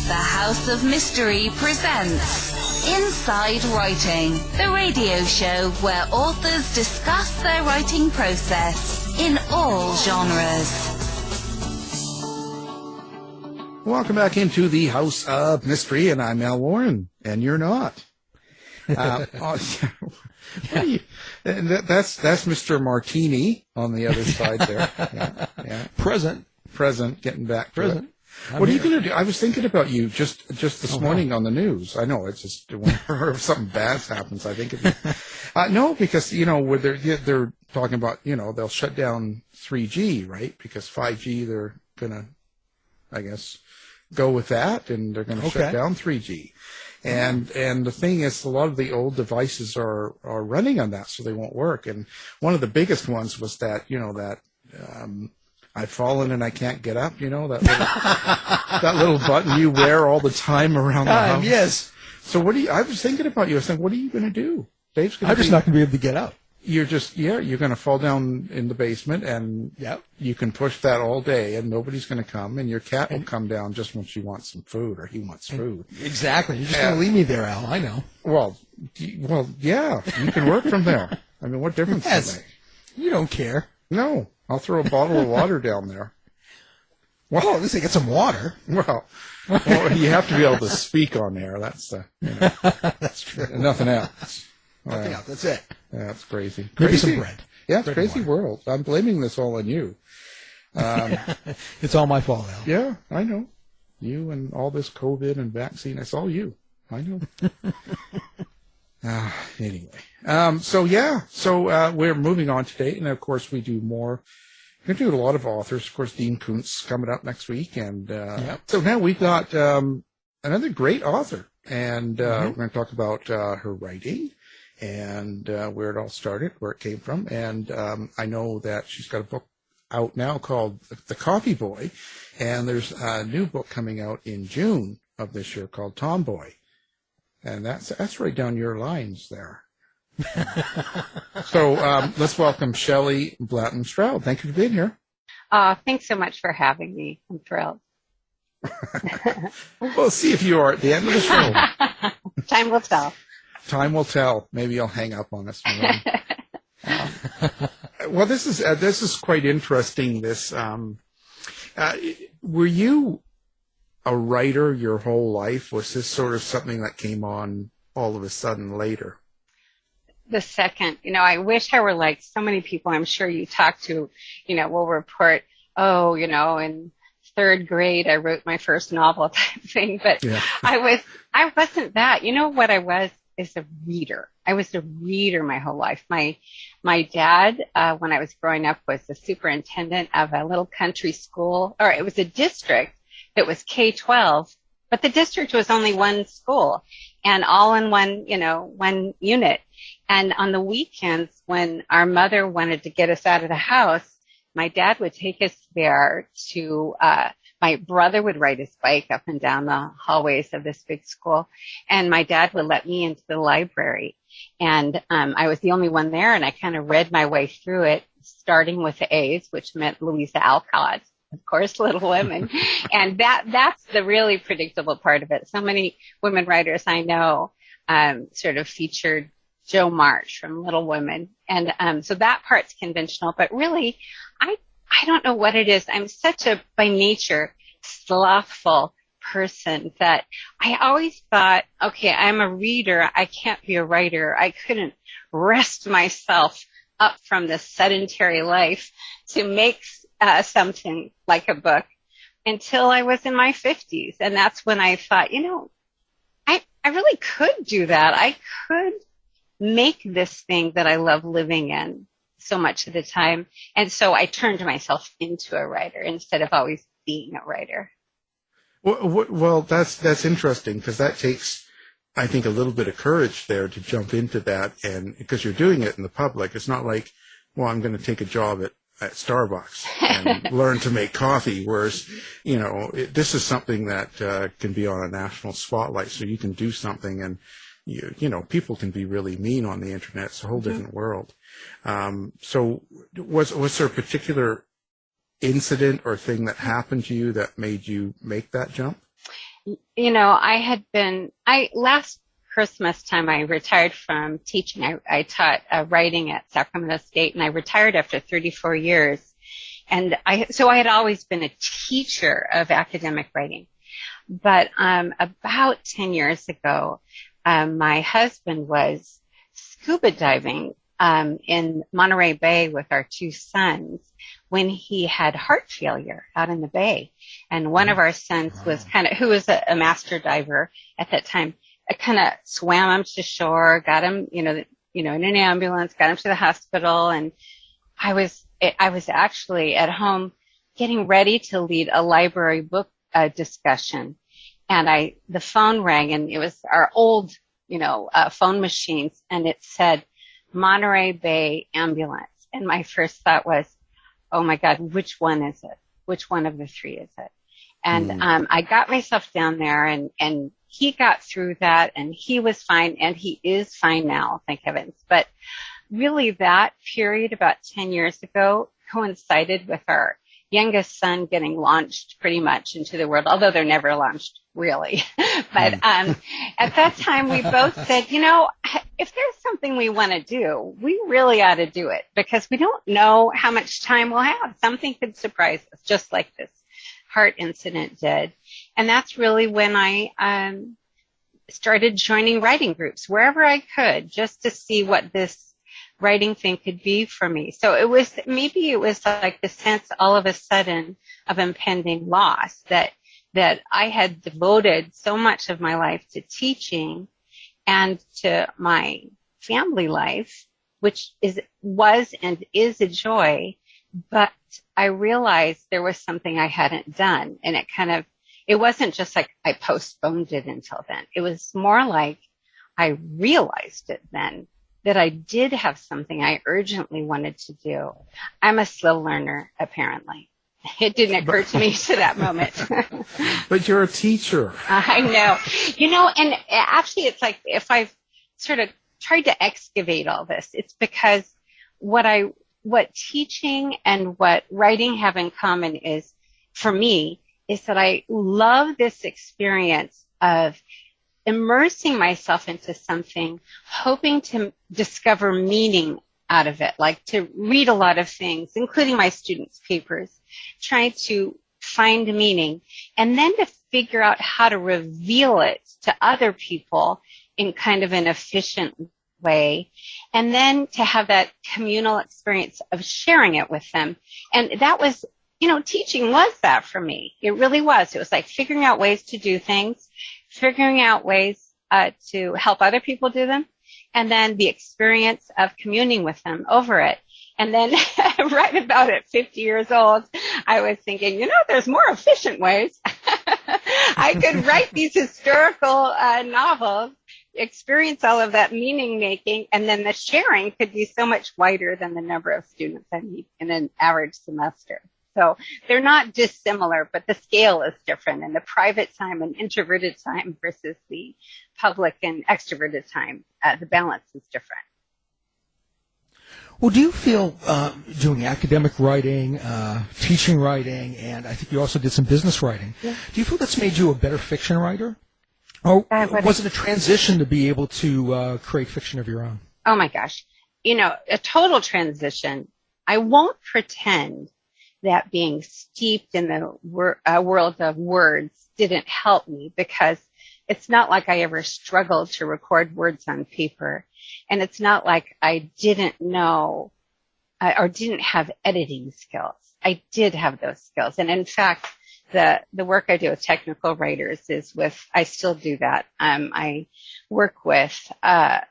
The House of Mystery presents Inside Writing, the radio show where authors discuss their writing process in all genres. Welcome back into the House of Mystery, and I'm Al Warren, and you're not. That's Mr. Martini on the other side there. Yeah. Present, getting back to it. What are you going to do? I was thinking about you just this morning on the news. I know, it's just whenever something bad happens, I think of you. No, because, where they're talking about, they'll shut down 3G, right? Because 5G, they're going to, I guess, go with that, and they're going to shut down 3G. And the thing is, a lot of the old devices are running on that, so they won't work. And one of the biggest ones was that, I've fallen and I can't get up, that little button you wear all the time around the house. Yes. So I was thinking about you. I was thinking, what are you going to do? Dave's going to I'm just not going to be able to get up. You're going to fall down in the basement, and you can push that all day, and nobody's going to come, and your cat will come down just when she wants some food, or he wants food. Exactly. You're just going to leave me there, Al. I know. Well, yeah. You can work from there. I mean, what difference does it make? You don't care. No. I'll throw a bottle of water down there. Well, at least I get some water. Well, you have to be able to speak on there. That's that's true. Nothing else. Nothing else. That's it. Yeah, that's crazy. Maybe some bread. Yeah, it's a crazy world. I'm blaming this all on you. It's all my fault, Al. Yeah, I know. You and all this COVID and vaccine, it's all you. I know. Anyway. So we're moving on today, and of course we do more. We're going to do a lot of authors. Of course, Dean Koontz coming up next week, and so now we've got another great author, and we're going to talk about her writing and where it all started, where it came from, and I know that she's got a book out now called The Coffee Boy, and there's a new book coming out in June of this year called Tomboy. And that's right down your lines there. So let's welcome Shelley Blanton Straud. Thank you for being here. Thanks so much for having me. I'm thrilled. We'll see if you are at the end of the show. Time will tell. Time will tell. Maybe you'll hang up on us. Well, this is quite interesting. This were you a writer your whole life? Was this sort of something that came on all of a sudden later? The second, I wish I were like so many people I'm sure you talk to, will report, in third grade I wrote my first novel type thing, but I wasn't that. What I was is a reader. I was a reader my whole life. My dad, when I was growing up, was the superintendent of a little country school, or it was a district that was K-12, but the district was only one school and all in one unit. And on the weekends when our mother wanted to get us out of the house, my dad would take us there to, my brother would ride his bike up and down the hallways of this big school. And my dad would let me into the library. And, I was the only one there, and I kind of read my way through it, starting with the A's, which meant Louisa Alcott. Of course, Little Women. And that's the really predictable part of it. So many women writers I know sort of featured Jo March from Little Women. And so that part's conventional. But really, I don't know what it is. I'm such a, by nature, slothful person that I always thought, okay, I'm a reader. I can't be a writer. I couldn't wrest myself up from this sedentary life to make something like a book until I was in my 50s. And that's when I thought, I really could do that. I could make this thing that I love living in so much of the time. And so I turned myself into a writer instead of always being a writer. Well, that's interesting, because that takes, I think, a little bit of courage there to jump into that, and because you're doing it in the public. It's not like, well, I'm going to take a job at Starbucks and learn to make coffee, whereas, this is something that can be on a national spotlight, so you can do something, and people can be really mean on the internet. It's a whole different world. So was there a particular incident or thing that happened to you that made you make that jump? Last Christmas time, I retired from teaching. I taught writing at Sacramento State, and I retired after 34 years. And so I had always been a teacher of academic writing. But about 10 years ago, my husband was scuba diving in Monterey Bay with our two sons when he had heart failure out in the bay. And one of our sons was who was a master diver at that time, kind of swam him to shore, got him, in an ambulance, got him to the hospital. And I was actually at home getting ready to lead a library book discussion. And the phone rang, and it was our old, phone machines, and it said Monterey Bay ambulance. And my first thought was, oh my God, which one is it? Which one of the three is it? And I got myself down there, and he got through that, and he was fine, and he is fine now, thank heavens. But really that period about 10 years ago coincided with our youngest son getting launched pretty much into the world, although they're never launched really. But at that time we both said, if there's something we want to do, we really ought to do it, because we don't know how much time we'll have. Something could surprise us, just like this heart incident did. And that's really when I started joining writing groups wherever I could, just to see what this writing thing could be for me. So it was like the sense all of a sudden of impending loss, that I had devoted so much of my life to teaching and to my family life, which was and is a joy. But I realized there was something I hadn't done, and it wasn't just like I postponed it until then. It was more like I realized it then, that I did have something I urgently wanted to do. I'm a slow learner, apparently. It didn't occur to me to that moment. But you're a teacher. I know. And actually it's like, if I've sort of tried to excavate all this, it's because what teaching and what writing have in common is, for me, is that I love this experience of immersing myself into something, hoping to discover meaning out of it, like to read a lot of things, including my students' papers, trying to find meaning, and then to figure out how to reveal it to other people in kind of an efficient way, and then to have that communal experience of sharing it with them. And that was, teaching was that for me. It really was. It was like figuring out ways to do things, figuring out ways to help other people do them, and then the experience of communing with them over it. And then right about at 50 years old, I was thinking, there's more efficient ways. I could write these historical novels, experience all of that meaning making, and then the sharing could be so much wider than the number of students I meet in an average semester. So they're not dissimilar, but the scale is different, and the private time and introverted time versus the public and extroverted time, the balance is different. Well, do you feel doing academic writing, teaching writing, and I think you also did some business writing, do you feel that's made you a better fiction writer? Or was it a transition to be able to create fiction of your own? Oh, my gosh. A total transition. I won't pretend that being steeped in the world of words didn't help me, because it's not like I ever struggled to record words on paper. And it's not like I didn't know or didn't have editing skills. I did have those skills. And in fact, the work I do with technical writers I still do that. I work with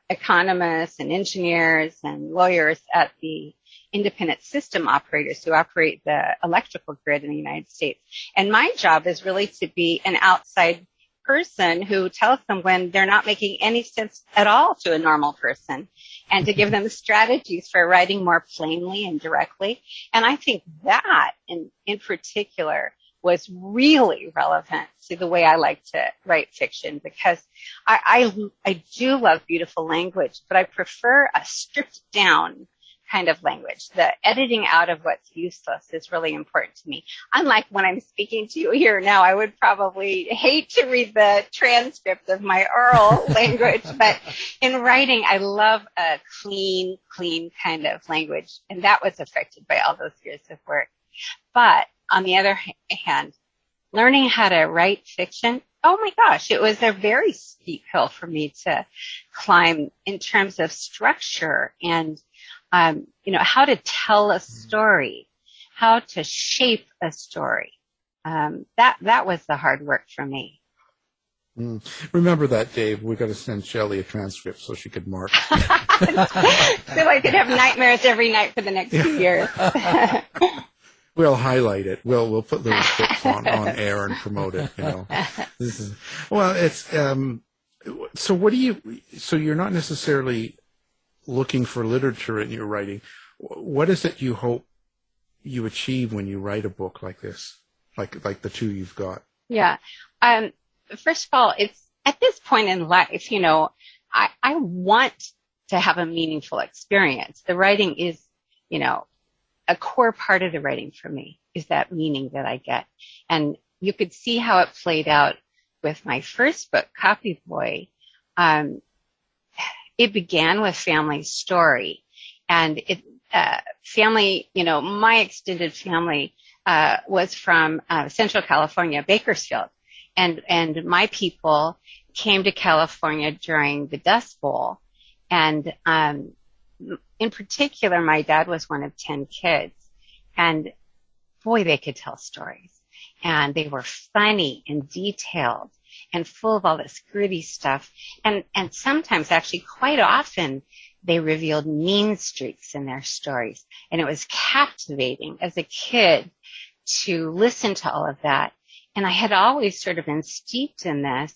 economists and engineers and lawyers at the independent system operators who operate the electrical grid in the United States. And my job is really to be an outside person who tells them when they're not making any sense at all to a normal person, and to give them strategies for writing more plainly and directly. And I think that in particular was really relevant to the way I like to write fiction, because I do love beautiful language, but I prefer a stripped down kind of language. The editing out of what's useless is really important to me. Unlike when I'm speaking to you here now, I would probably hate to read the transcript of my oral language, but in writing, I love a clean kind of language, and that was affected by all those years of work. But on the other hand, learning how to write fiction, oh my gosh, it was a very steep hill for me to climb in terms of structure and, how to tell a story, how to shape a story. That was the hard work for me. Remember that, Dave. We got to send Shelley a transcript so she could mark. So I could have nightmares every night for the next 2 years. We'll highlight it. We'll put little clips on air and promote it. So you're not necessarily looking for literature in your writing. What is it you hope you achieve when you write a book like this, like the two you've got? Yeah. First of all, it's at this point in life, I want to have a meaningful experience. The writing is, a core part of the writing for me is that meaning that I get. And you could see how it played out with my first book, Copy Boy. It began with family story, and family, my extended family was from Central California, Bakersfield, and my people came to California during the Dust Bowl, and in particular, my dad was one of 10 kids, and boy, they could tell stories, and they were funny and detailed and full of all this gritty stuff. And sometimes, actually quite often, they revealed mean streaks in their stories. And it was captivating as a kid to listen to all of that. And I had always sort of been steeped in this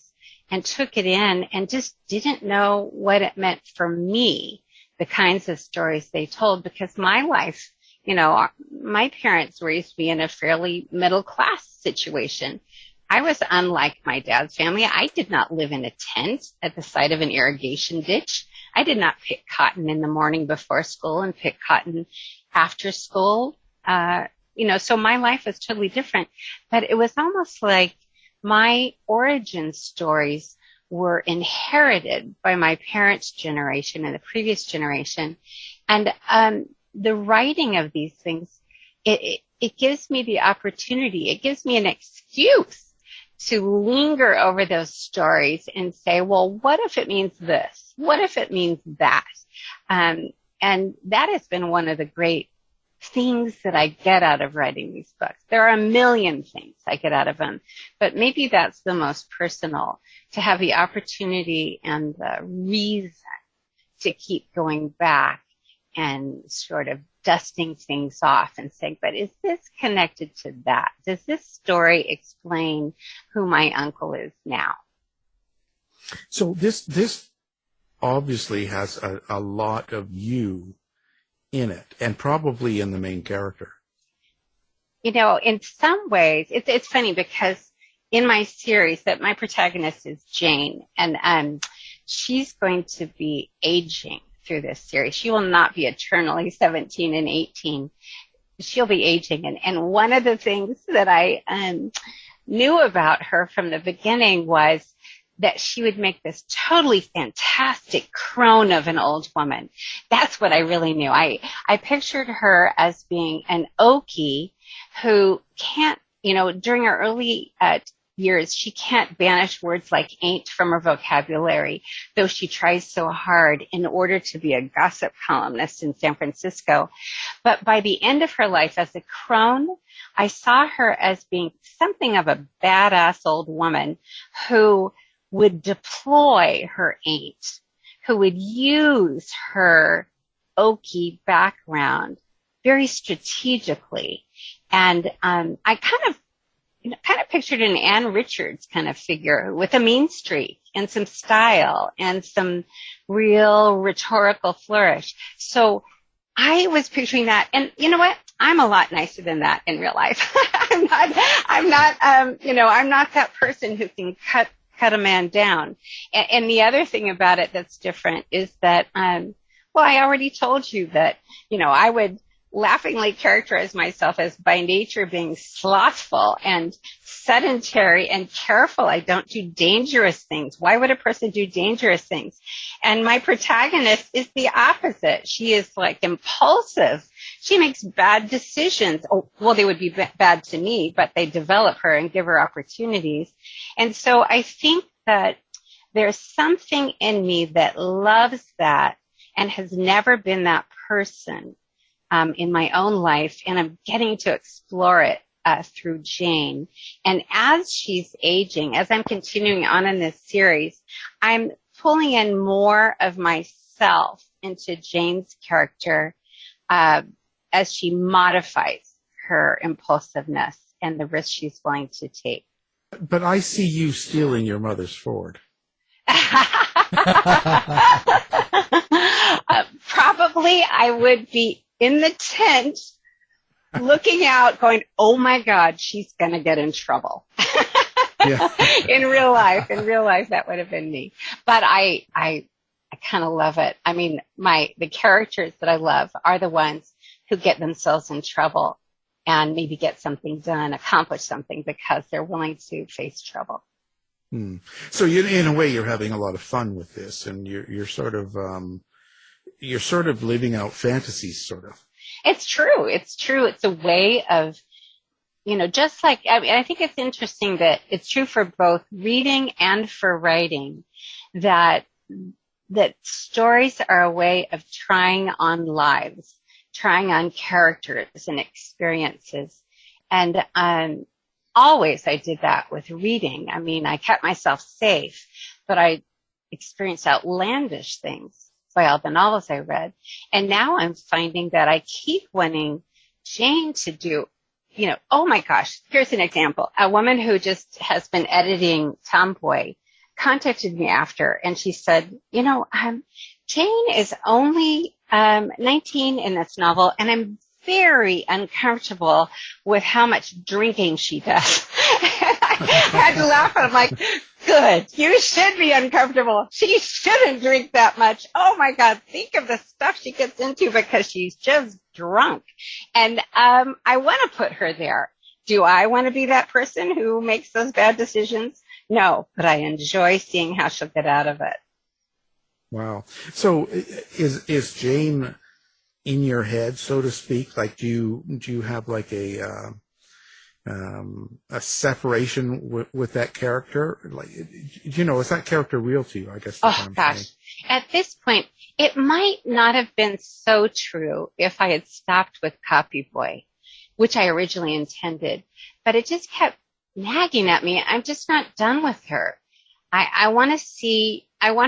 and took it in and just didn't know what it meant for me, the kinds of stories they told, because my life, my parents raised me in a fairly middle class situation. I was unlike my dad's family. I did not live in a tent at the side of an irrigation ditch. I did not pick cotton in the morning before school and pick cotton after school. So my life was totally different. But it was almost like my origin stories were inherited by my parents' generation and the previous generation. And the writing of these things, it gives me the opportunity, it gives me an excuse to linger over those stories and say, well, what if it means this? What if it means that? And that has been one of the great things that I get out of writing these books. There are a million things I get out of them, but maybe that's the most personal, to have the opportunity and the reason to keep going back and sort of dusting things off and saying, but is this connected to that? Does this story explain who my uncle is now? So this obviously has a lot of you in it, and probably in the main character. In some ways, it's funny because in my series that my protagonist is Jane, and she's going to be aging through this series. She will not be eternally 17 and 18. She'll be aging. And one of the things that I knew about her from the beginning was that she would make this totally fantastic crone of an old woman. That's what I really knew. I pictured her as being an Okie who can't, during her early years, she can't banish words like ain't from her vocabulary, though she tries so hard in order to be a gossip columnist in San Francisco. But by the end of her life as a crone, I saw her as being something of a badass old woman who would deploy her ain't, who would use her Okie background very strategically. And I kind of pictured an Anne Richards kind of figure with a mean streak and some style and some real rhetorical flourish. So I was picturing that. And you know what? I'm a lot nicer than that in real life. I'm not that person who can cut a man down. And the other thing about it that's different is that, Well, I already told you that, I would laughingly characterize myself as by nature being slothful and sedentary and careful. I don't do dangerous things. Why would a person do dangerous things? And my protagonist is the opposite. She is like impulsive. She makes bad decisions. Oh, well, they would be bad to me, but they develop her and give her opportunities. And so I think that there's something in me that loves that and has never been that person in my own life, and I'm getting to explore it through Jane. And as she's aging, as I'm continuing on in this series, I'm pulling in more of myself into Jane's character as she modifies her impulsiveness and the risks she's willing to take. But I see you stealing your mother's Ford. Probably I would be in the tent looking out going, oh my God, she's going to get in trouble. Yeah. In real life, that would have been me. But I kind of love it. I mean, the characters that I love are the ones who get themselves in trouble and maybe get something done, accomplish something because they're willing to face trouble. So in a way, you're having a lot of fun with this, and you're sort of living out fantasies, sort of. It's true. It's a way of, just like, I think it's interesting that it's true for both reading and for writing, that stories are a way of trying on lives, trying on characters and experiences. And always I did that with reading. I mean, I kept myself safe, but I experienced outlandish things by all the novels I read. And now I'm finding that I keep wanting Jane to do, oh my gosh, here's an example. A woman who just has been editing Tomboy contacted me after, and she said, Jane is only 19 in this novel, and I'm very uncomfortable with how much drinking she does. I had to laugh, and I'm like, good. You should be uncomfortable. She shouldn't drink that much. Oh my God. Think of the stuff she gets into because she's just drunk. And I want to put her there. Do I want to be that person who makes those bad decisions? No, but I enjoy seeing how she'll get out of it. Wow. So is Jane in your head, so to speak? Like, do you have like a separation with that character? Like, is that character real to you? I guess. Oh gosh. At this point, it might not have been so true if I had stopped with Copy Boy, which I originally intended, but it just kept nagging at me. I'm just not done with her. I want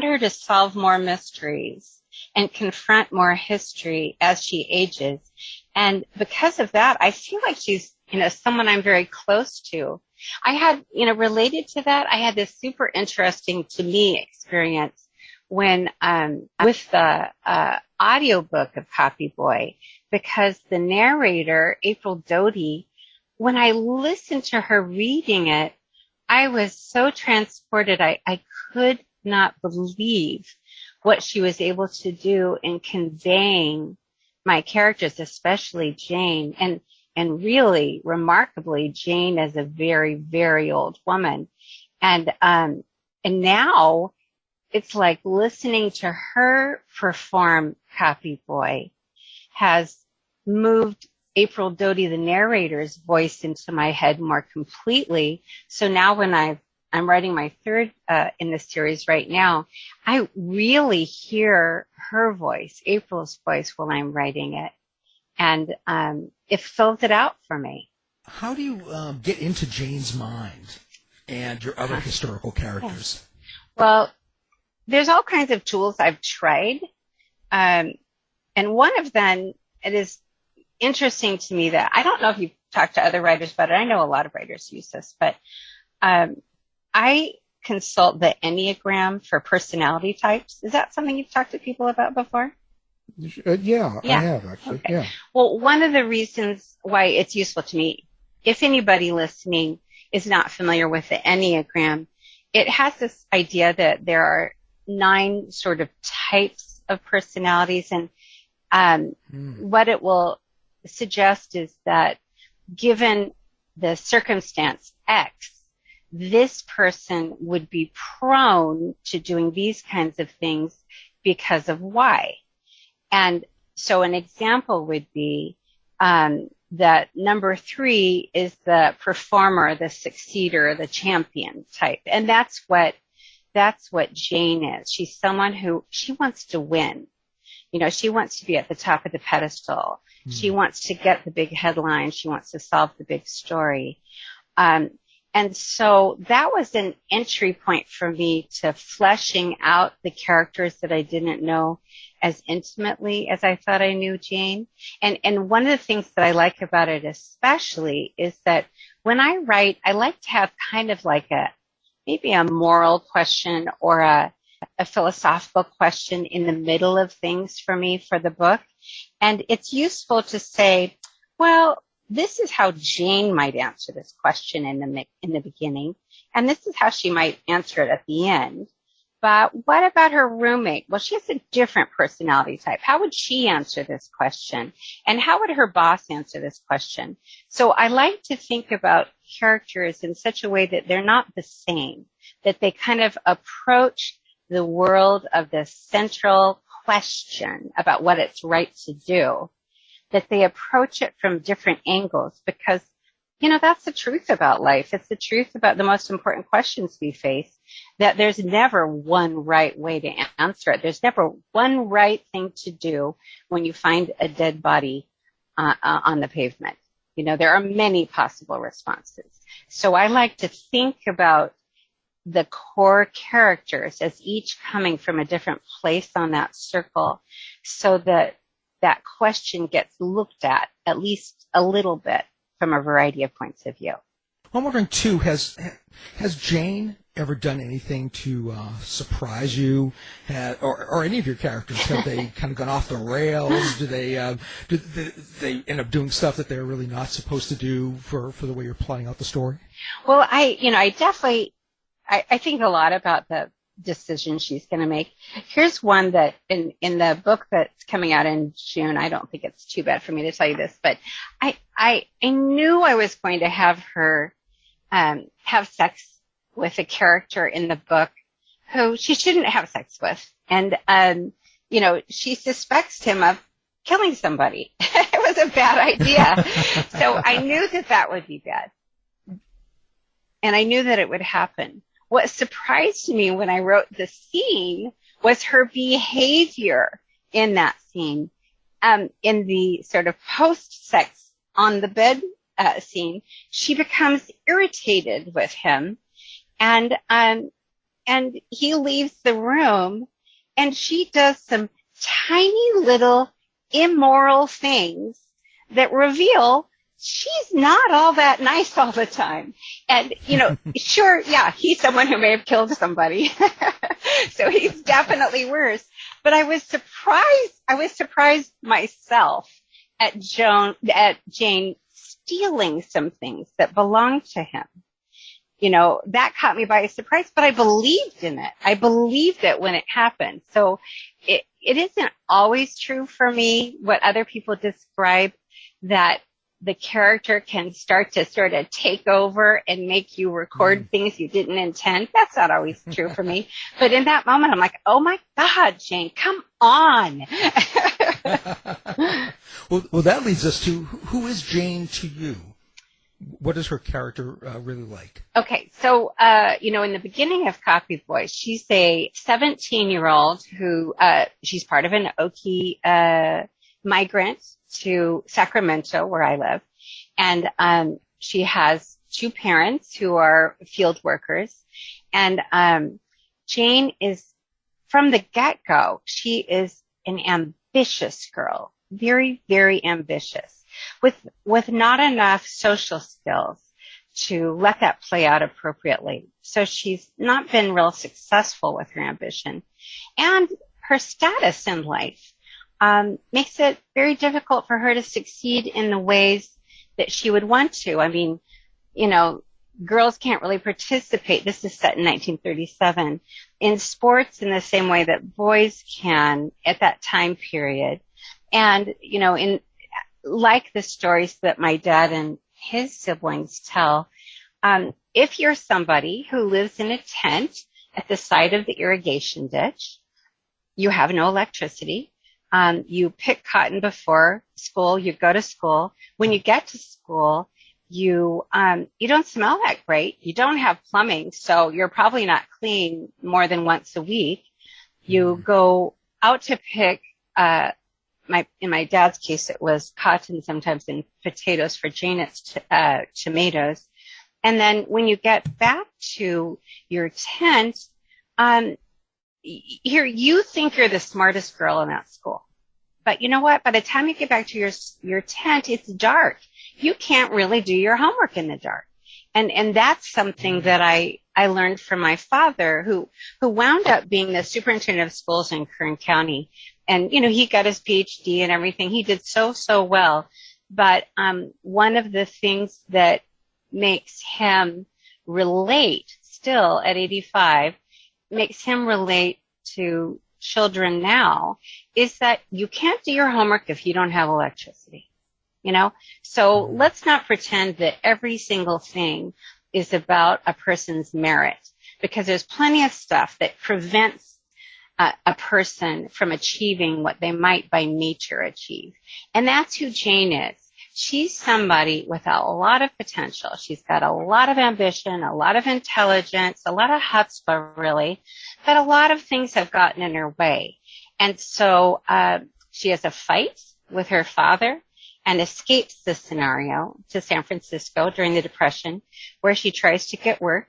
her to solve more mysteries and confront more history as she ages. And because of that, I feel like she's, someone I'm very close to. I had, related to that, I had this super interesting to me experience when, with the, audiobook of Copy Boy, because the narrator, April Doty, when I listened to her reading it, I was so transported. I could not believe what she was able to do in conveying my characters, especially Jane, and really remarkably, Jane is a very, very old woman. And now it's like listening to her perform Copy Boy has moved April Doty, the narrator's voice, into my head more completely. So now when I'm writing my third in this series right now, I really hear her voice, April's voice, while I'm writing it. And it fills it out for me. How do you get into Jane's mind and your other historical characters? Well, there's all kinds of tools I've tried. And one of them, it is interesting to me that I don't know if you've talked to other writers about it. I know a lot of writers use this, but I consult the Enneagram for personality types. Is that something you've talked to people about before? Yeah, I have actually. Okay. Yeah. Well, one of the reasons why it's useful to me, if anybody listening is not familiar with the Enneagram, it has this idea that there are 9 sort of types of personalities. And what it will suggest is that given the circumstance X, this person would be prone to doing these kinds of things because of Y. And so an example would be that number 3 is the performer, the succeeder, the champion type. And that's what Jane is. She's someone who, she wants to win. You know, she wants to be at the top of the pedestal. She wants to get the big headline. She wants to solve the big story. And so that was an entry point for me to fleshing out the characters that I didn't know as intimately as I thought I knew Jane. And one of the things that I like about it especially is that when I write, I like to have kind of like maybe a moral question or a philosophical question in the middle of things for me for the book. And it's useful to say, well, this is how Jane might answer this question in the beginning, and this is how she might answer it at the end. But what about her roommate? Well, she has a different personality type. How would she answer this question? And how would her boss answer this question? So I like to think about characters in such a way that they're not the same, that they kind of approach the world of the central question about what it's right to do, that they approach it from different angles, because, you know, that's the truth about life. It's the truth about the most important questions we face, that there's never one right way to answer it. There's never one right thing to do when you find a dead body on the pavement. You know, there are many possible responses. So I like to think about the core characters as each coming from a different place on that circle, so that that question gets looked at least a little bit from a variety of points of view. I'm wondering, too, has Jane ever done anything to surprise you, or any of your characters? Have they kind of gone off the rails? Do they end up doing stuff that they're really not supposed to do for the way you're plotting out the story? Well, I definitely think a lot about the decision she's going to make. Here's one that in the book that's coming out in June, I don't think it's too bad for me to tell you this, but I knew I was going to have her have sex with a character in the book who she shouldn't have sex with. And, you know, she suspects him of killing somebody. It was a bad idea. So I knew that would be bad. And I knew that it would happen. What surprised me when I wrote the scene was her behavior in that scene. In the sort of post-sex on the bed scene, she becomes irritated with him, and he leaves the room, and she does some tiny little immoral things that reveal she's not all that nice all the time. And, you know, sure, yeah, he's someone who may have killed somebody. So he's definitely worse. But I was surprised myself at Jane stealing some things that belonged to him. You know, that caught me by surprise, but I believed in it. I believed it when it happened. So it isn't always true for me what other people describe, that the character can start to sort of take over and make you record things you didn't intend. That's not always true for me. But in that moment, I'm like, oh my God, Jane, come on. Well, that leads us to, who is Jane to you? What is her character really like? Okay, so, you know, in the beginning of Copy Boy, she's a 17-year-old who, she's part of an Okie migrant to Sacramento, where I live. And she has 2 parents who are field workers. And Jane is, from the get-go, she is an ambitious girl, very, very ambitious, with not enough social skills to let that play out appropriately. So she's not been real successful with her ambition. And her status in life makes it very difficult for her to succeed in the ways that she would want to. I mean, you know, girls can't really participate. This is set in 1937 in sports in the same way that boys can at that time period. And, like the stories that my dad and his siblings tell, if you're somebody who lives in a tent at the side of the irrigation ditch, you have no electricity. You pick cotton before school. You go to school. When you get to school, you don't smell that great. You don't have plumbing, so you're probably not clean more than once a week. You go out to pick, in my dad's case, it was cotton, sometimes in potatoes. For Jane, it's tomatoes. And then when you get back to your tent, here you think you're the smartest girl in that school. But you know what? By the time you get back to your tent, it's dark. You can't really do your homework in the dark. And that's something that I learned from my father, who wound up being the superintendent of schools in Kern County. And, he got his PhD and everything. He did so well. But one of the things that makes him relate still at 85, makes him relate to children now, is that you can't do your homework if you don't have electricity. So let's not pretend that every single thing is about a person's merit, because there's plenty of stuff that prevents a person from achieving what they might by nature achieve. And that's who Jane is. She's somebody with a lot of potential. She's got a lot of ambition, a lot of intelligence, a lot of chutzpah, really, but a lot of things have gotten in her way. And so she has a fight with her father and escapes the scenario to San Francisco during the Depression, where she tries to get work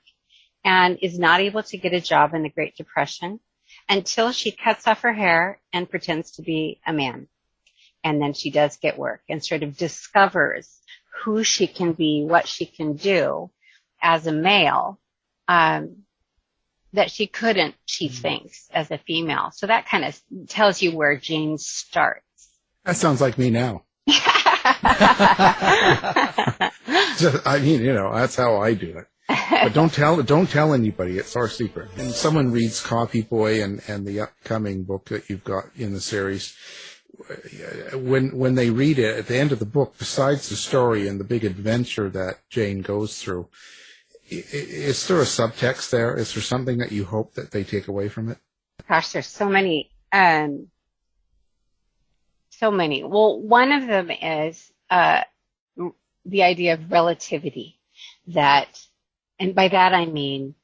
and is not able to get a job in the Great Depression until she cuts off her hair and pretends to be a man. And then she does get work and sort of discovers who she can be, what she can do as a male, that she couldn't, she thinks, as a female. So that kind of tells you where Jane starts. That sounds like me now. That's how I do it. But don't tell anybody. It's our secret. And someone reads Coffee Boy and the upcoming book that you've got in the series. When they read it at the end of the book, besides the story and the big adventure that Jane goes through, is there a subtext there? Is there something that you hope that they take away from it? Gosh, there's so many. Well, one of them is the idea of relativity. And by that I mean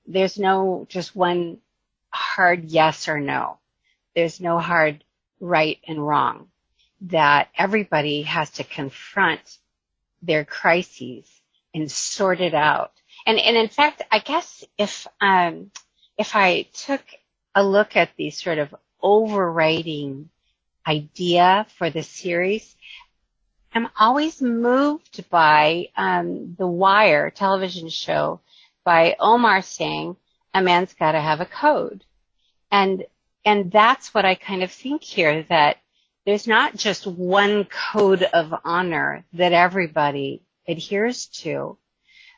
there's no just one hard yes or no. There's no hard right and wrong. That everybody has to confront their crises and sort it out. And in fact, I guess if I took a look at the sort of overriding idea for the series, I'm always moved by The Wire television show by Omar saying, a man's got to have a code. And that's what I kind of think here, that there's not just one code of honor that everybody adheres to,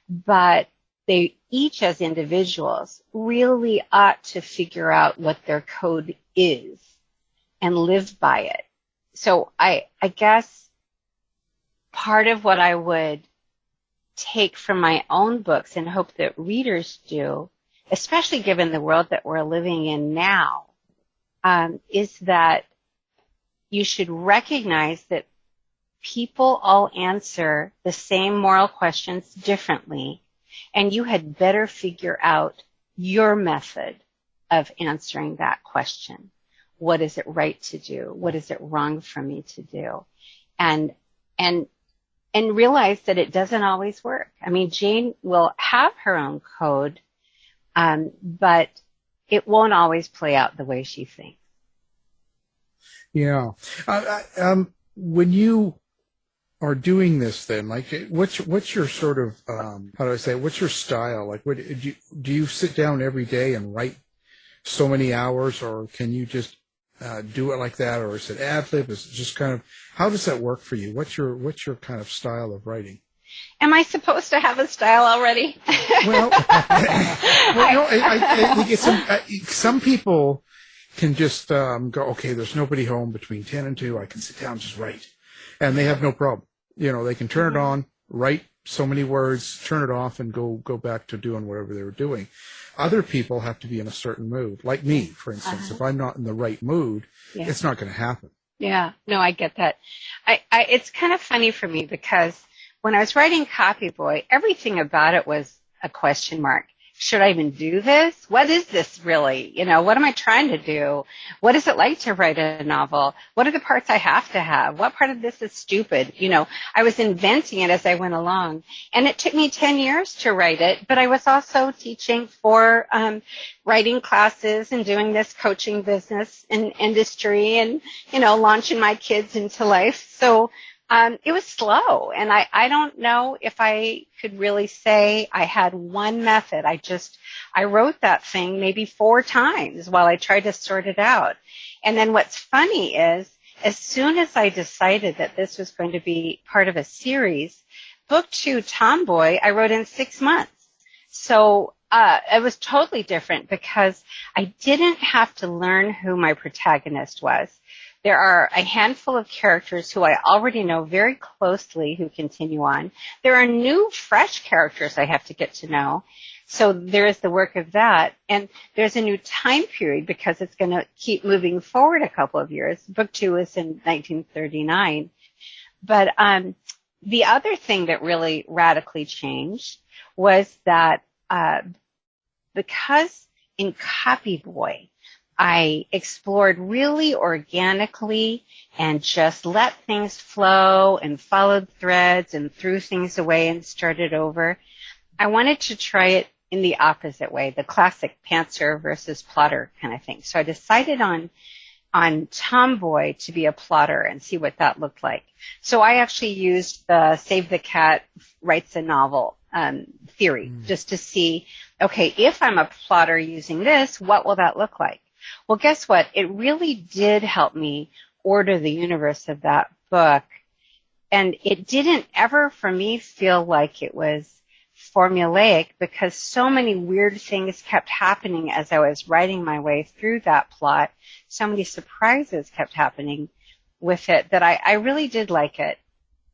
but they each as individuals really ought to figure out what their code is and live by it. So I guess part of what I would take from my own books and hope that readers do, especially given the world that we're living in now, is that you should recognize that people all answer the same moral questions differently, and you had better figure out your method of answering that question. What is it right to do? What is it wrong for me to do? And realize that it doesn't always work. I mean, Jane will have her own code, but it won't always play out the way she thinks. Yeah. When you are doing this, then, like, what's your sort of what's your style? Like, do you sit down every day and write so many hours, or can you just do it like that, or is it ad lib? Is it just kind of, how does that work for you? What's your kind of style of writing? Am I supposed to have a style already? Well, I think some people can just go, okay, there's nobody home between 10 and 2. I can sit down and just write. And they have no problem. They can turn it on, write so many words, turn it off, and go back to doing whatever they were doing. Other people have to be in a certain mood. Like me, for instance. If I'm not in the right mood, it's not going to happen. Yeah, no, I get that. It's kind of funny for me because when I was writing Copy Boy, everything about it was a question mark. Should I even do this? What is this really? What am I trying to do? What is it like to write a novel? What are the parts I have to have? What part of this is stupid? I was inventing it as I went along. And it took me 10 years to write it, but I was also teaching for writing classes and doing this coaching business and industry and, launching my kids into life. So it was slow, and I don't know if I could really say I had one method. I wrote that thing maybe 4 times while I tried to sort it out. And then what's funny is, as soon as I decided that this was going to be part of a series, book 2, Tomboy, I wrote in 6 months. So it was totally different because I didn't have to learn who my protagonist was. There are a handful of characters who I already know very closely who continue on. There are new, fresh characters I have to get to know. So there is the work of that. And there's a new time period because it's going to keep moving forward a couple of years. Book 2 is in 1939. But the other thing that really radically changed was that because in Copy Boy, I explored really organically and just let things flow and followed threads and threw things away and started over. I wanted to try it in the opposite way, the classic pantser versus plotter kind of thing. So I decided on Tomboy to be a plotter and see what that looked like. So I actually used the Save the Cat writes a novel theory just to see, okay, if I'm a plotter using this, what will that look like? Well, guess what? It really did help me order the universe of that book. And it didn't ever, for me, feel like it was formulaic because so many weird things kept happening as I was writing my way through that plot. So many surprises kept happening with it that I really did like it.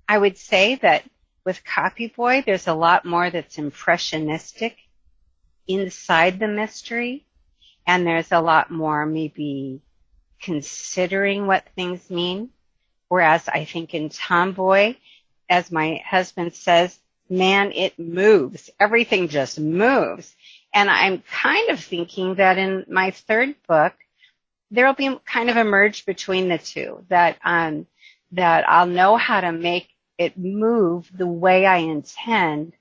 I would say that with Copy Boy, there's a lot more that's impressionistic inside the mystery. And there's a lot more maybe considering what things mean. Whereas I think in Tomboy, as my husband says, man, it moves. Everything just moves. And I'm kind of thinking that in my 3rd book, there will be kind of a merge between the two, that I'll know how to make it move the way I intend,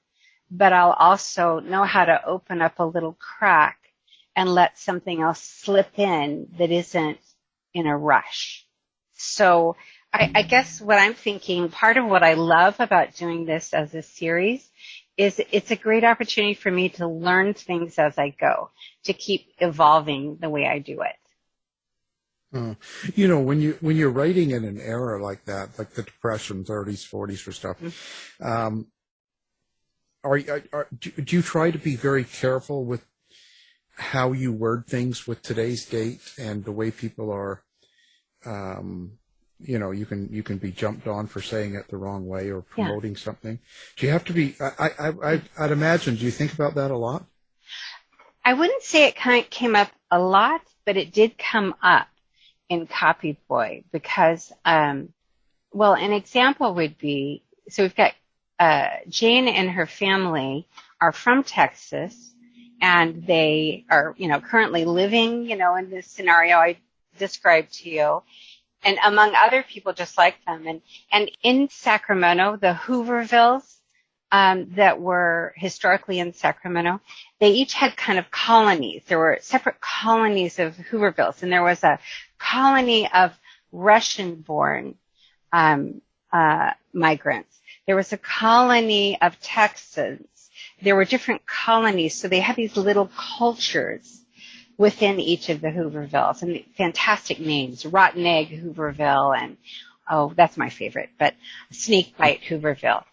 but I'll also know how to open up a little crack and let something else slip in that isn't in a rush. So I guess what I'm thinking, part of what I love about doing this as a series is it's a great opportunity for me to learn things as I go, to keep evolving the way I do it. When you're writing in an era like that, like the Depression, 30s, 40s or stuff, do you try to be very careful with how you word things with today's date and the way people are, you can be jumped on for saying it the wrong way or promoting something. Do you have to be, I'd imagine, do you think about that a lot? I wouldn't say it kind of came up a lot, but it did come up in Copy Boy because, an example would be, so we've got Jane and her family are from Texas, and they are, currently living, in this scenario I described to you, and among other people just like them. And in Sacramento, the Hoovervilles that were historically in Sacramento, they each had kind of colonies. There were separate colonies of Hoovervilles, and there was a colony of Russian-born migrants. There was a colony of Texans. There were different colonies, so they had these little cultures within each of the Hoovervilles, and fantastic names, Rotten Egg Hooverville, and, that's my favorite, but Snake Bite Hooverville.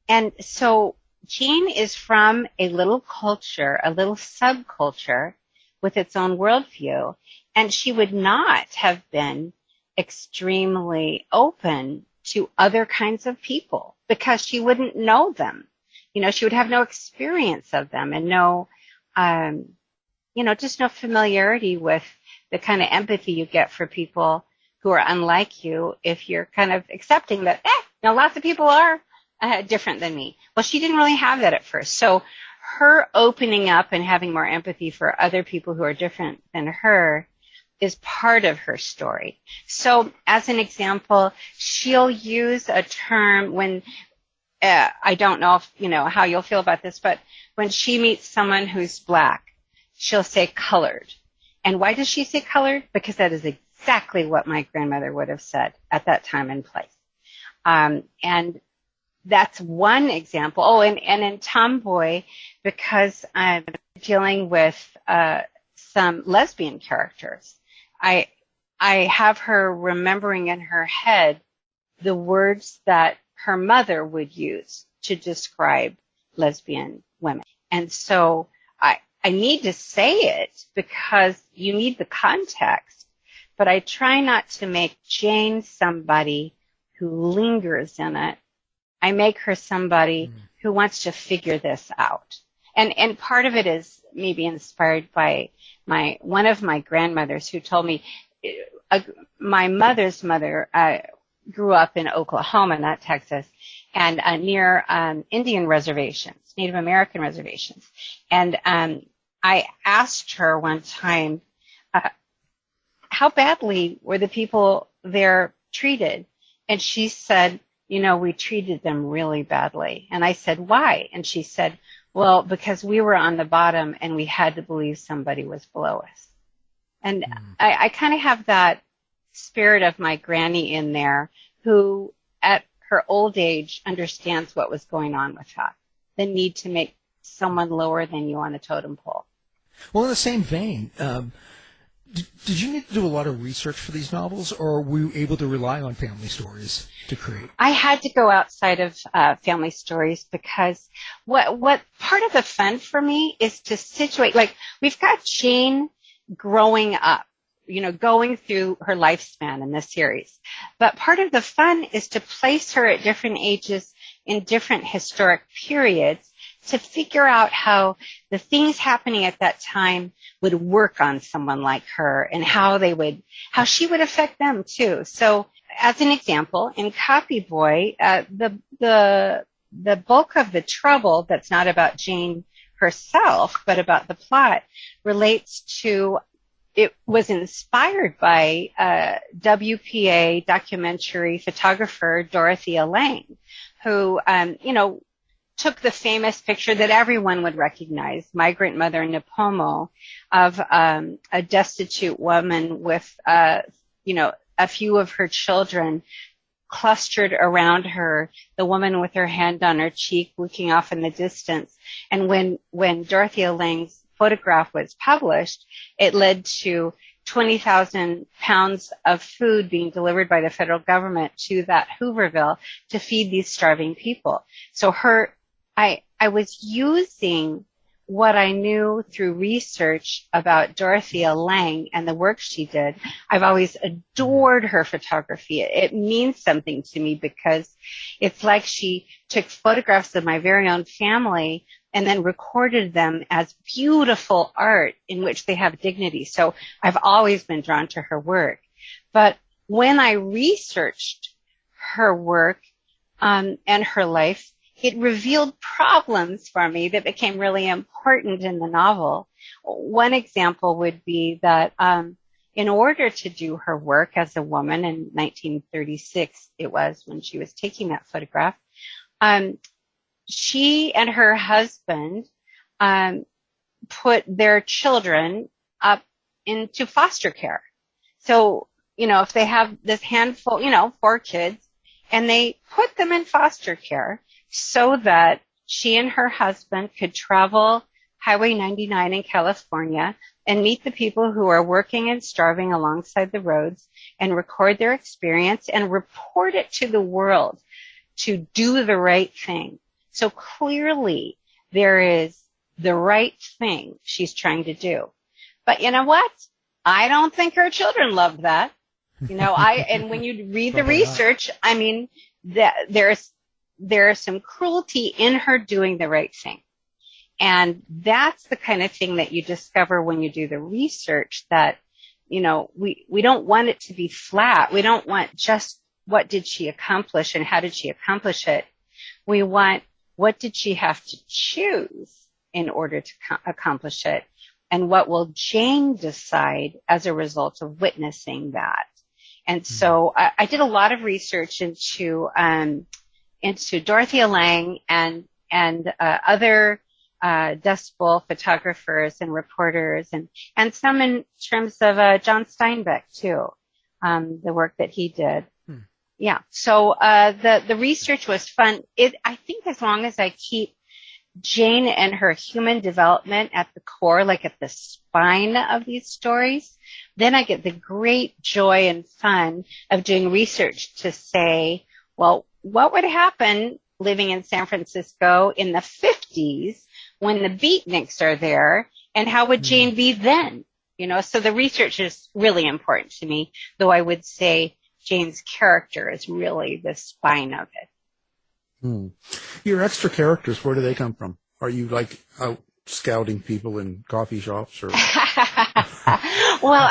And so Jean is from a little culture, a little subculture with its own worldview, and she would not have been extremely open to other kinds of people because she wouldn't know them. She would have no experience of them and no, just no familiarity with the kind of empathy you get for people who are unlike you if you're kind of accepting that, lots of people are different than me. Well, she didn't really have that at first. So her opening up and having more empathy for other people who are different than her is part of her story. So as an example, she'll use a term when, I don't know if, how you'll feel about this, but when she meets someone who's black, she'll say colored. And why does she say colored? Because that is exactly what my grandmother would have said at that time and place. And that's one example. Oh, and in Tomboy, because I'm dealing with some lesbian characters, I have her remembering in her head the words that her mother would use to describe lesbian women. And so I need to say it because you need the context, but I try not to make Jane somebody who lingers in it. I make her somebody who wants to figure this out. And part of it is maybe inspired by one of my grandmothers who told me, my mother's mother grew up in Oklahoma, not Texas, and near Indian reservations, Native American reservations. And I asked her one time, how badly were the people there treated? And she said, we treated them really badly. And I said, why? And she said, well, because we were on the bottom and we had to believe somebody was below us. And I kind of have that spirit of my granny in there, who at her old age understands what was going on with her, the need to make someone lower than you on the totem pole. Well, in the same vein, did you need to do a lot of research for these novels, or were you able to rely on family stories to create? I had to go outside of family stories because what part of the fun for me is to situate, like we've got Jane growing up, going through her lifespan in this series. But part of the fun is to place her at different ages in different historic periods to figure out how the things happening at that time would work on someone like her and how she would affect them too. So as an example, in Copy Boy, the bulk of the trouble that's not about Jane herself, but about the plot relates to, it was inspired by WPA documentary photographer Dorothea Lange, who, took the famous picture that everyone would recognize, Migrant Mother Nipomo, of a destitute woman with, a few of her children clustered around her, the woman with her hand on her cheek looking off in the distance. And when Dorothea Lange's photograph was published, it led to 20,000 pounds of food being delivered by the federal government to that Hooverville to feed these starving people. So I was using what I knew through research about Dorothea Lange and the work she did. I've always adored her photography. It means something to me because it's like she took photographs of my very own family and then recorded them as beautiful art in which they have dignity. So I've always been drawn to her work. But when I researched her work and her life, it revealed problems for me that became really important in the novel. One example would be that in order to do her work as a woman in 1936, it was when she was taking that photograph, she and her husband put their children up into foster care. So, if they have this handful, 4 kids, and they put them in foster care so that she and her husband could travel Highway 99 in California and meet the people who are working and starving alongside the roads and record their experience and report it to the world to do the right thing. So clearly there is the right thing she's trying to do. But you know what? I don't think her children loved that. And when you read the research, I mean, there's some cruelty in her doing the right thing. And that's the kind of thing that you discover when you do the research, that, we don't want it to be flat. We don't want just what did she accomplish and how did she accomplish it. We want what did she have to choose in order to accomplish it, and what will Jane decide as a result of witnessing that. And so I did a lot of research into Dorothea Lange and other Dust Bowl photographers and reporters, and some in terms of John Steinbeck too, the work that he did. Yeah. So the research was fun. I think as long as I keep Jane and her human development at the core, like at the spine of these stories, then I get the great joy and fun of doing research to say, well, what would happen living in San Francisco in the 50s when the beatniks are there, and how would Jane be then? So the research is really important to me, though I would say Jane's character is really the spine of it. Your extra characters, where do they come from? Are you like out scouting people in coffee shops, or? Well,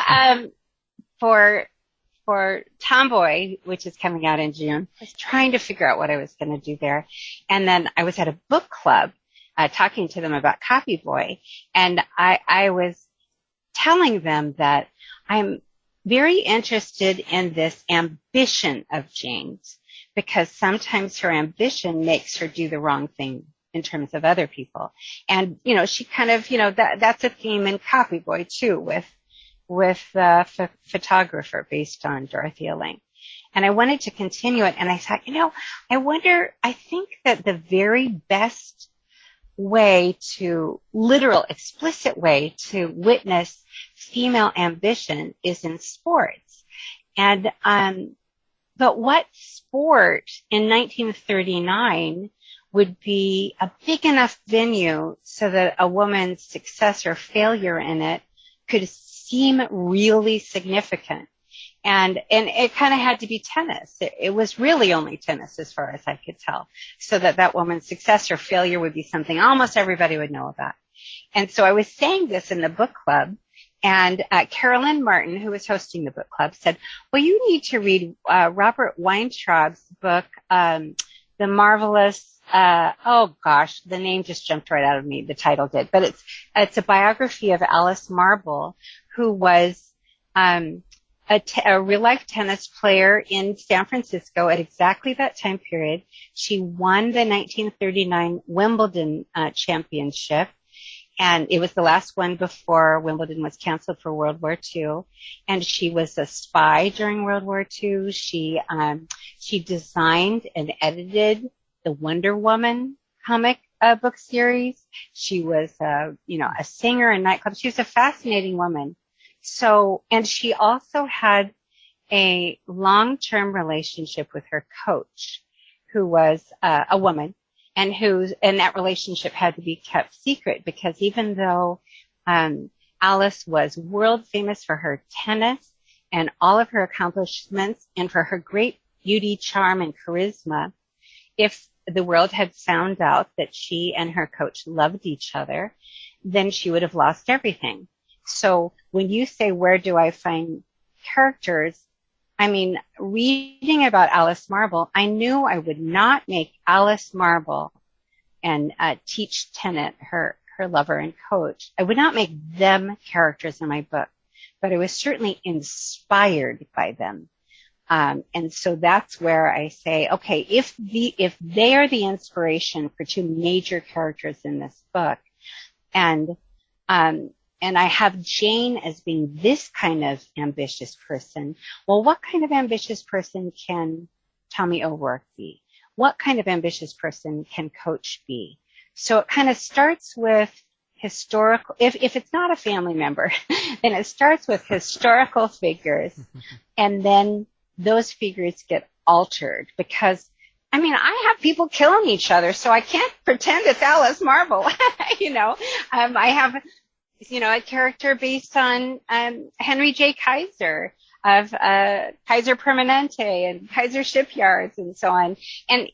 for Tomboy, which is coming out in June, I was trying to figure out what I was going to do there. And then I was at a book club talking to them about Copy Boy. And I was telling them that I'm very interested in this ambition of Jane's, because sometimes her ambition makes her do the wrong thing in terms of other people. And, she kind of, that's a theme in Copy Boy too, with the photographer based on Dorothea Lange. And I wanted to continue it. And I thought, I think that the very best way explicit way to witness female ambition is in sports. And, but what sport in 1939 would be a big enough venue so that a woman's success or failure in it could seem really significant? And it kind of had to be tennis. It was really only tennis as far as I could tell, so that woman's success or failure would be something almost everybody would know about. And so I was saying this in the book club, and Carolyn Martin, who was hosting the book club, said, well, you need to read Robert Weintraub's book, The Marvelous, the name just jumped right out of me, the title did, but it's a biography of Alice Marble, who was a real-life tennis player in San Francisco at exactly that time period. She won the 1939 Wimbledon championship, and it was the last one before Wimbledon was canceled for World War II. And she was a spy during World War II. She designed and edited the Wonder Woman comic book series. She was, a singer in nightclubs. She was a fascinating woman. So, and she also had a long-term relationship with her coach, who was a woman, and that relationship had to be kept secret, because even though Alice was world famous for her tennis and all of her accomplishments and for her great beauty, charm, and charisma, if the world had found out that she and her coach loved each other, then she would have lost everything. So when you say, where do I find characters? I mean, reading about Alice Marble, I knew I would not make Alice Marble and Teach Tennant, her lover and coach. I would not make them characters in my book, but I was certainly inspired by them. And so that's where I say, okay, if they are the inspiration for two major characters in this book, and I have Jane as being this kind of ambitious person, well, what kind of ambitious person can Tommy O'Rourke be? What kind of ambitious person can Coach be? So it kind of starts with historical, if it's not a family member, then it starts with historical figures, and then those figures get altered, because I mean, I have people killing each other, so I can't pretend it's Alice Marvel. I have, a character based on Henry J. Kaiser of Kaiser Permanente and Kaiser Shipyards and so on. And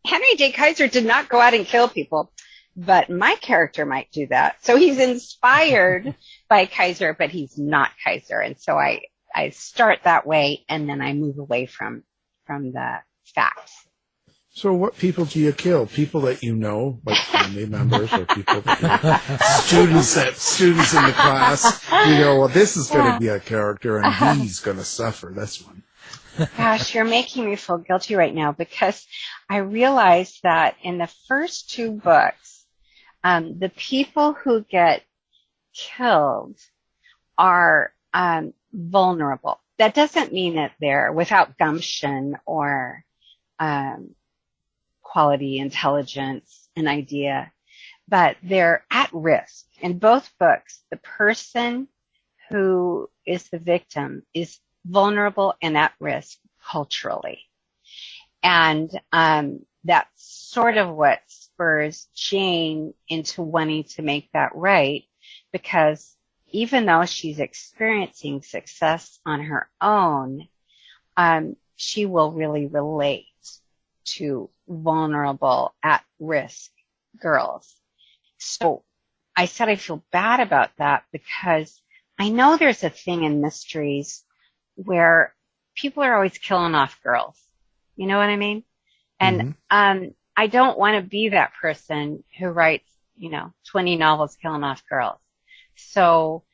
Henry J. Kaiser did not go out and kill people, but my character might do that. So he's inspired by Kaiser, but he's not Kaiser. And so I start that way, and then I move away from the facts. So what people do you kill? People that you know, like family members, or people that students in the class? You go, well, this is going to be a character, and he's going to suffer this one. Gosh, you're making me feel guilty right now, because I realized that in the first 2 books, the people who get killed are vulnerable. That doesn't mean that they're without gumption or quality, intelligence, an idea, but they're at risk. In both books, the person who is the victim is vulnerable and at risk culturally. And that's sort of what spurs Jane into wanting to make that right, because even though she's experiencing success on her own, she will really relate to vulnerable, at-risk girls. So I said I feel bad about that, because I know there's a thing in mysteries where people are always killing off girls. You know what I mean? And I don't want to be that person who writes, 20 novels killing off girls. So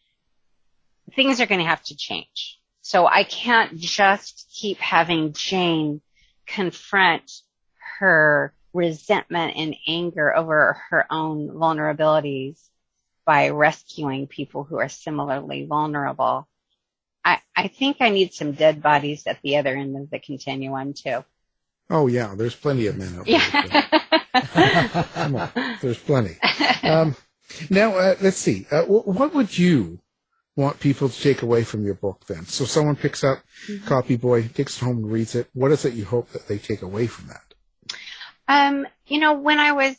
things are going to have to change. So I can't just keep having Jane confront her resentment and anger over her own vulnerabilities by rescuing people who are similarly vulnerable. I think I need some dead bodies at the other end of the continuum, too. Oh, yeah, there's plenty of men out there. Come on, there's plenty. Now, let's see. What would you want people to take away from your book, then? So someone picks up Copy Boy, takes it home and reads it. What is it you hope that they take away from that? When I was,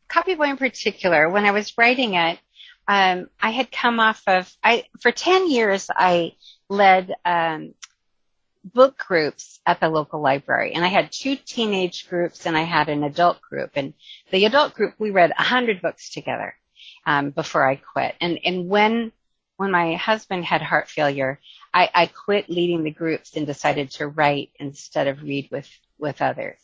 Copy Boy in particular, when I was writing it, I had come off of, for 10 years, I led book groups at the local library. And I had 2 teenage groups and I had an adult group. And the adult group, we read 100 books together before I quit. And when my husband had heart failure, I quit leading the groups and decided to write instead of read with others.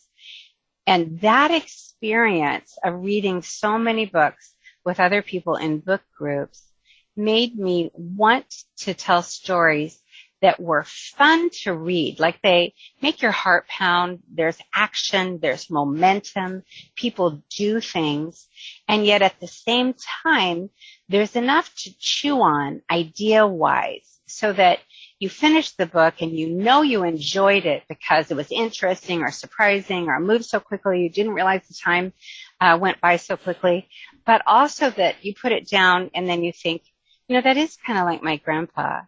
And that experience of reading so many books with other people in book groups made me want to tell stories that were fun to read. Like, they make your heart pound. There's action, there's momentum, people do things, and yet at the same time, there's enough to chew on idea-wise so that you finish the book and you enjoyed it because it was interesting or surprising or moved so quickly you didn't realize the time went by so quickly, but also that you put it down and then you think, that is kind of like my grandpa.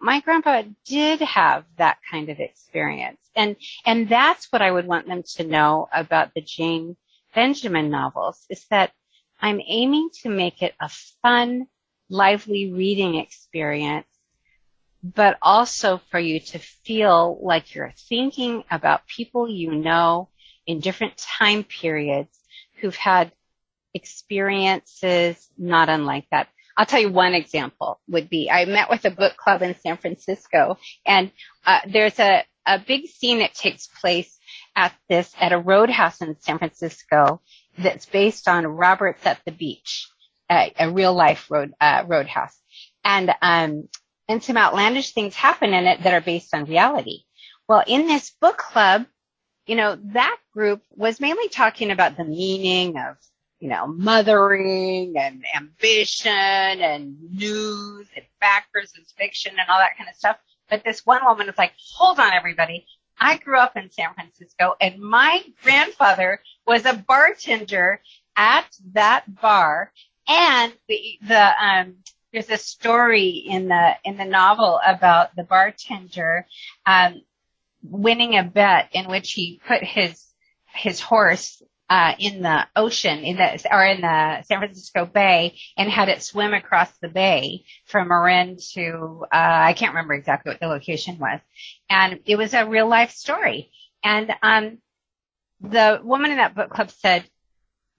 My grandpa did have that kind of experience. And that's what I would want them to know about the Jane Benjamin novels, is that I'm aiming to make it a fun, lively reading experience, but also for you to feel like you're thinking about people in different time periods who've had experiences not unlike that. I'll tell you one example would be, I met with a book club in San Francisco, and there's a big scene that takes place at a roadhouse in San Francisco that's based on Roberts at the Beach, a real life roadhouse. And some outlandish things happen in it that are based on reality. Well, in this book club, that group was mainly talking about the meaning of, mothering and ambition and news and fact versus fiction and all that kind of stuff. But this one woman was like, hold on, everybody. I grew up in San Francisco, and my grandfather was a bartender at that bar. And there's a story in the novel about the bartender winning a bet in which he put his horse in the ocean, in the San Francisco Bay, and had it swim across the bay from Marin to I can't remember exactly what the location was, and it was a real life story. And the woman in that book club said,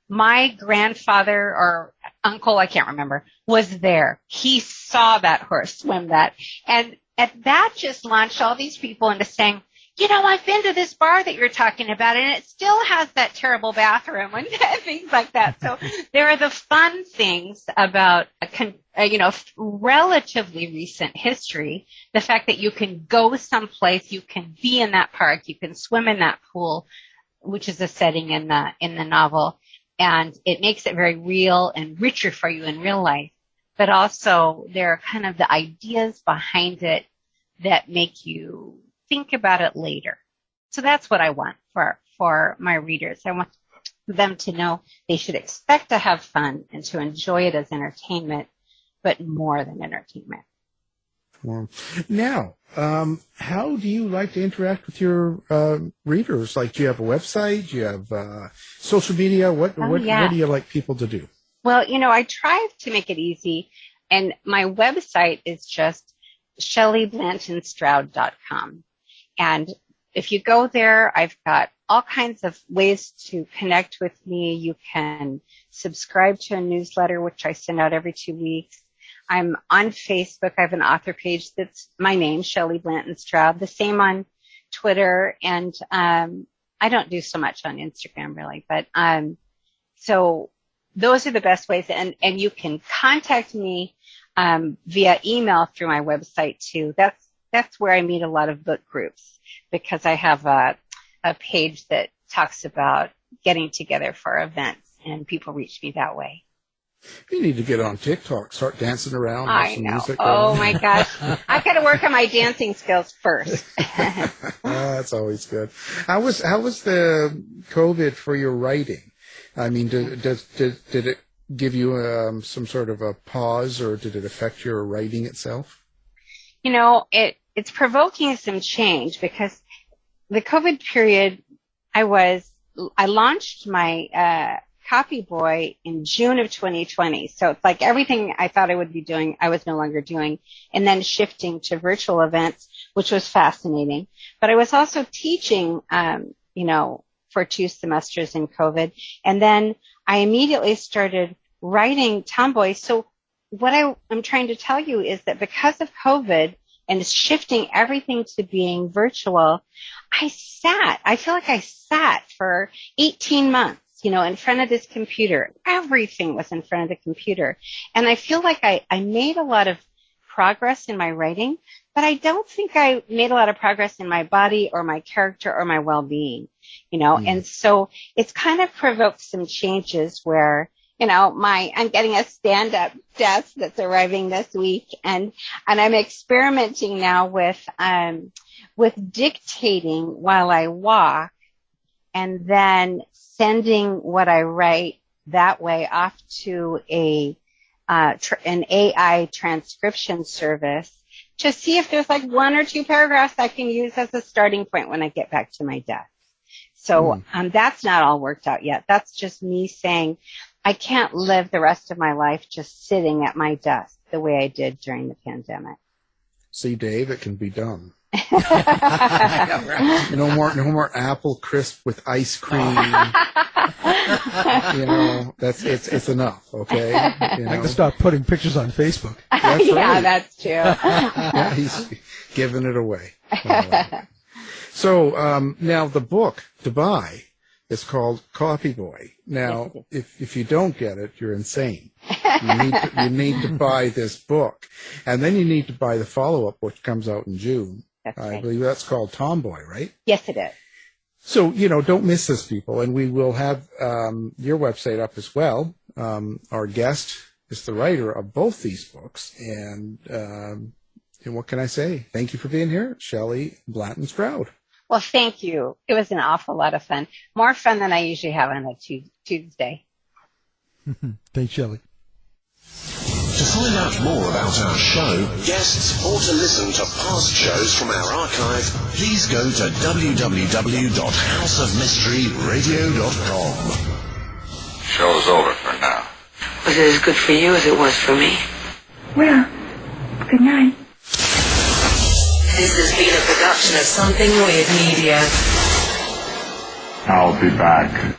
my grandfather or uncle, I can't remember, was there. He saw that horse swim that, and that just launched all these people into saying, you know, I've been to this bar that you're talking about, and it still has that terrible bathroom and things like that. So there are the fun things about, relatively recent history. The fact that you can go someplace, you can be in that park, you can swim in that pool, which is a setting in the novel, and it makes it very real and richer for you in real life. But also there are kind of the ideas behind it that make you think about it later. So that's what I want for my readers. I want them to know they should expect to have fun and to enjoy it as entertainment, but more than entertainment. Well, now, how do you like to interact with your readers? Like, do you have a website? Do you have social media? What do you like people to do? Well, I try to make it easy, and my website is just ShelleyBlantonStraud.com. And if you go there, I've got all kinds of ways to connect with me. You can subscribe to a newsletter, which I send out every 2 weeks. I'm on Facebook. I have an author page that's my name, Shelley Blanton Straud. The same on Twitter, and I don't do so much on Instagram really, but so those are the best ways. And you can contact me via email through my website too. That's where I meet a lot of book groups, because I have a page that talks about getting together for events, and people reach me that way. You need to get on TikTok, start dancing around. I know. Oh my gosh. I got to work on my dancing skills first. That's always good. How was the COVID for your writing? I mean, did it give you some sort of a pause, or did it affect your writing itself? It's provoking some change, because the COVID period, I launched my Copy Boy in June of 2020. So it's like everything I thought I would be doing, I was no longer doing, and then shifting to virtual events, which was fascinating. But I was also teaching, for 2 semesters in COVID. And then I immediately started writing Tomboy. So what I'm trying to tell you is that because of COVID and shifting everything to being virtual, I feel like I sat for 18 months, in front of this computer. Everything was in front of the computer. And I feel like I made a lot of progress in my writing, but I don't think I made a lot of progress in my body or my character or my well-being, And so it's kind of provoked some changes where, I'm getting a stand-up desk that's arriving this week, and I'm experimenting now with dictating while I walk, and then sending what I write that way off to an AI transcription service to see if there's like 1 or 2 paragraphs I can use as a starting point when I get back to my desk. So that's not all worked out yet. That's just me saying I can't live the rest of my life just sitting at my desk the way I did during the pandemic. See, Dave, it can be done. No more apple crisp with ice cream. It's enough. Okay. I can start putting pictures on Facebook. That's yeah, right. That's true. Yeah, he's giving it away. So now the book to buy is called Copy Boy. Now, if you don't get it, you're insane. You need to buy this book, and then you need to buy the follow-up, which comes out in June. I believe that's called Tomboy, right? Yes, it is. So, don't miss this, people. And we will have your website up as well. Our guest is the writer of both these books. And what can I say? Thank you for being here, Shelley Blanton Straud. Well, thank you. It was an awful lot of fun. More fun than I usually have on a Tuesday. Thanks, Shelley. To find out more about our show, guests, or to listen to past shows from our archive, please go to www.houseofmysteryradio.com. Show's over for now. Was it as good for you as it was for me? Well, good night. This has been a production of Something Weird Media. I'll be back.